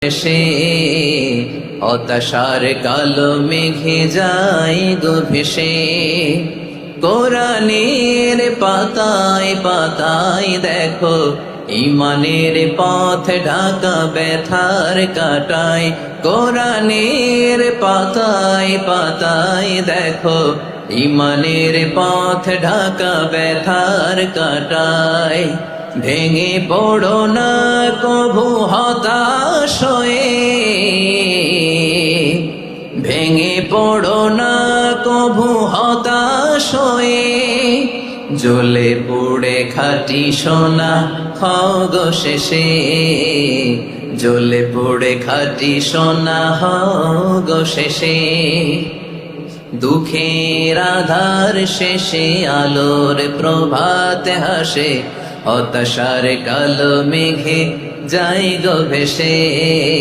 সে হতাশার কালো মেঘে যায় গো ভেসে। কোরআনের পাতায় পাতায় দেখো ইমানের পথ ঢাকা ব্যথার কাটায়। কোরআনের পাতায় পাতায় দেখো ইমানের পথ ঢাকা ব্যথার কাটায়। ভেঙে পড়ো না কভু হতাশ হয়ে, ভেঙে পড়ো না কভু হতাশ হয়ে। জ্বলে পুড়ে খাঁটি সোনা হও গো শেষে, জ্বলে পুড়ে খাঁটি সোনা হও গো শেষে। দুঃখের আধার শেষে আলোর প্রভাত হাসে, হতাশার কালো মেঘে যাই গো ভেসে।